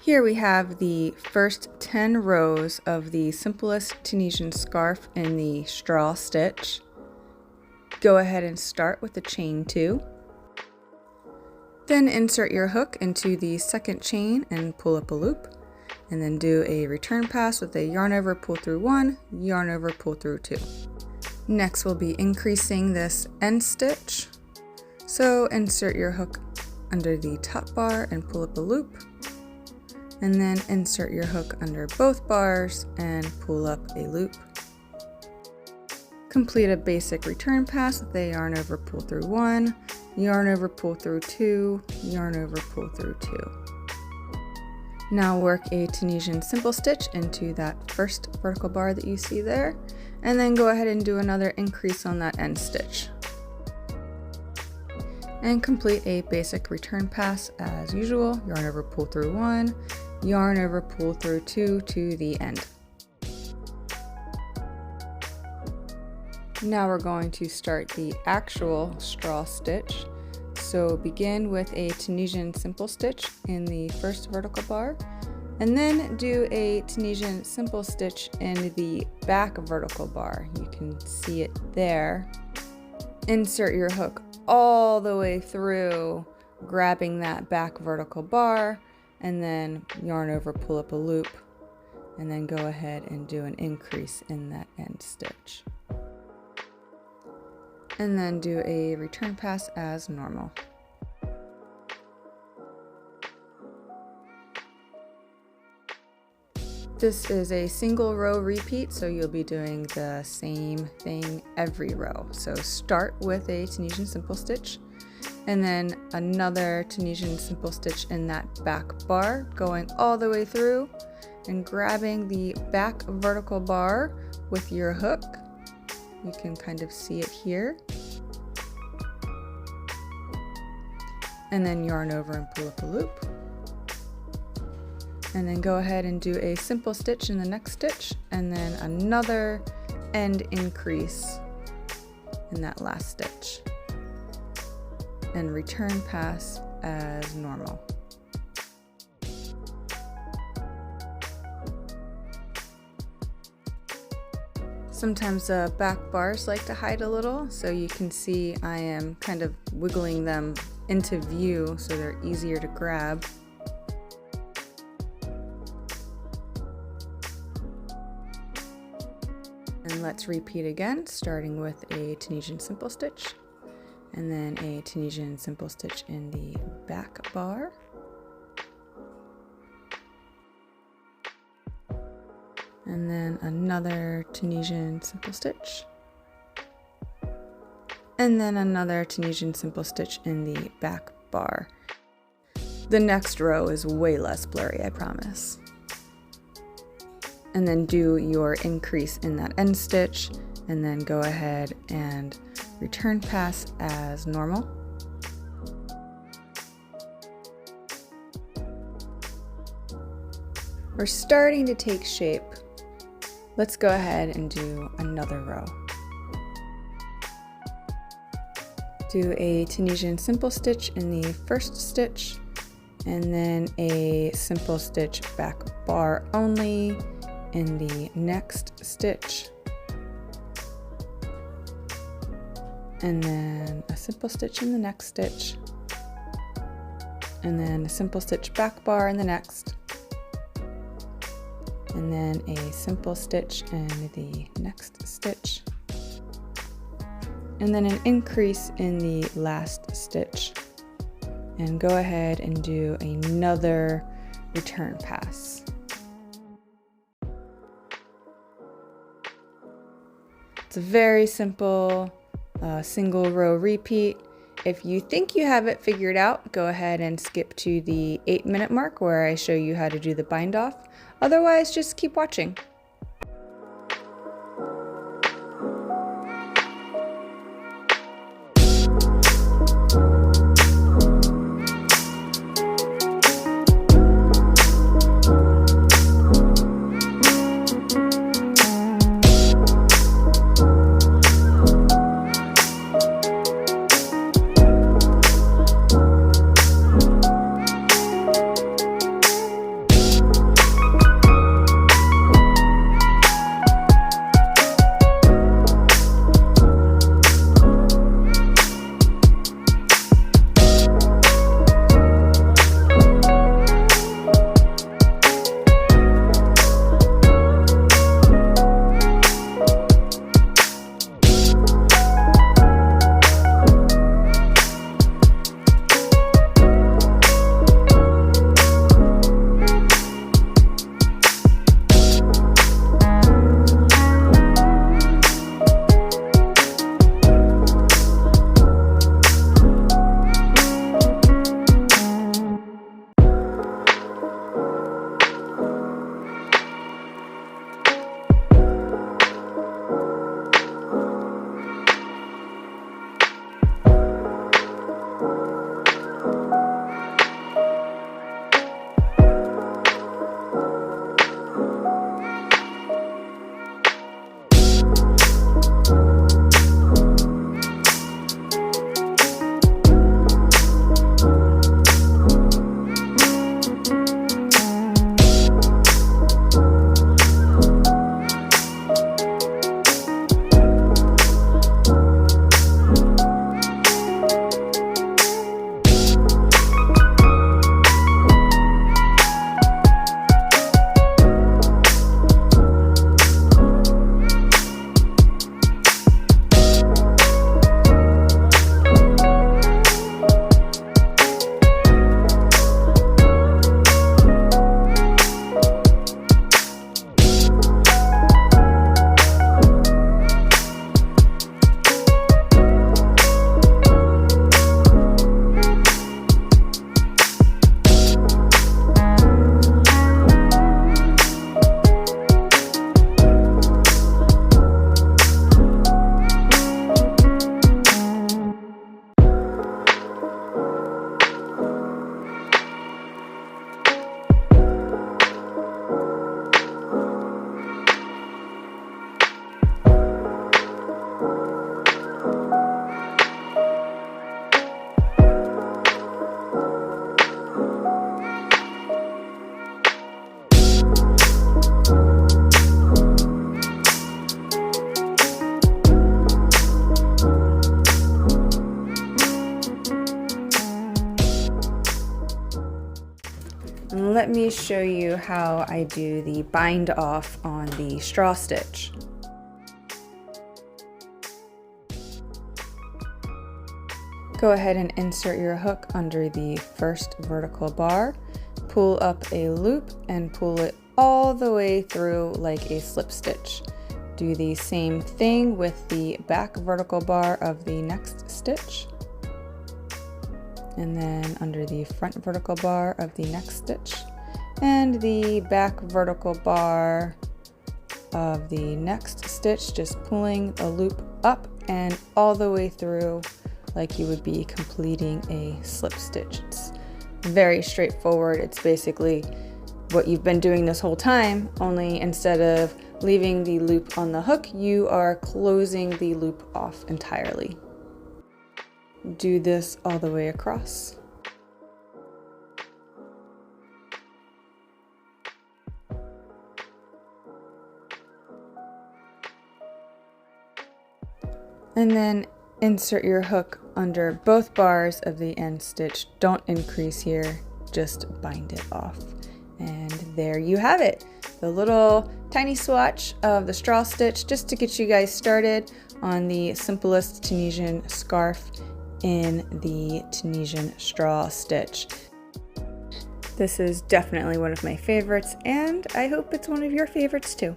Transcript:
Here we have the first 10 rows of the Simplest Tunisian Scarf in the straw stitch. Go ahead and start with the chain 2. Then insert your hook into the second chain and pull up a loop. And then do a return pass with a yarn over, pull through 1, yarn over, pull through 2. Next we'll be increasing this end stitch. So insert your hook under the top bar and pull up a loop. And then insert your hook under both bars and pull up a loop. Complete a basic return pass with a yarn over, pull through 1, yarn over, pull through 2, yarn over, pull through 2. Now work a Tunisian simple stitch into that first vertical bar that you see there, and then go ahead and do another increase on that end stitch. And complete a basic return pass as usual, yarn over, pull through 1, yarn over, pull through 2 to the end. Now we're going to start the actual straw stitch. So begin with a Tunisian simple stitch in the first vertical bar, and then do a Tunisian simple stitch in the back vertical bar. You can see it there. Insert your hook all the way through, grabbing that back vertical bar, and then yarn over, pull up a loop, and then go ahead and do an increase in that end stitch. And then do a return pass as normal. This is a single row repeat, so you'll be doing the same thing every row. So start with a Tunisian simple stitch, and then another Tunisian simple stitch in that back bar, going all the way through and grabbing the back vertical bar with your hook. You can kind of see it here. And then yarn over and pull up a loop. And then go ahead and do a simple stitch in the next stitch, and then another end increase in that last stitch. And return pass as normal. Sometimes the back bars like to hide a little, so you can see I am kind of wiggling them into view so they're easier to grab. And let's repeat again, starting with a Tunisian simple stitch, and then a Tunisian simple stitch in the back bar. And then another Tunisian simple stitch. And then another Tunisian simple stitch in the back bar. The next row is way less blurry, I promise. And then do your increase in that end stitch, and then go ahead and return pass as normal. We're starting to take shape. Let's go ahead and do another row. Do a Tunisian simple stitch in the first stitch, and then a simple stitch back bar only in the next stitch, and then a simple stitch in the next stitch, and then a simple stitch back bar in the next, and then a simple stitch in the next stitch, and then an increase in the last stitch. And go ahead and do another return pass. It's a very simple single row repeat. If you think you have it figured out, go ahead and skip to the 8-minute mark where I show you how to do the bind off. Otherwise, just keep watching. And let me show you how I do the bind off on the straw stitch. Go ahead and insert your hook under the first vertical bar, pull up a loop and pull it all the way through like a slip stitch. Do the same thing with the back vertical bar of the next stitch, and then under the front vertical bar of the next stitch, and the back vertical bar of the next stitch, just pulling a loop up and all the way through like you would be completing a slip stitch. It's very straightforward. It's basically what you've been doing this whole time, only instead of leaving the loop on the hook, you are closing the loop off entirely. Do this all the way across. And then insert your hook under both bars of the end stitch. Don't increase here, just bind it off. And there you have it, the little tiny swatch of the straw stitch, just to get you guys started on the simplest Tunisian scarf in the Tunisian straw stitch. This is definitely one of my favorites, and I hope it's one of your favorites too.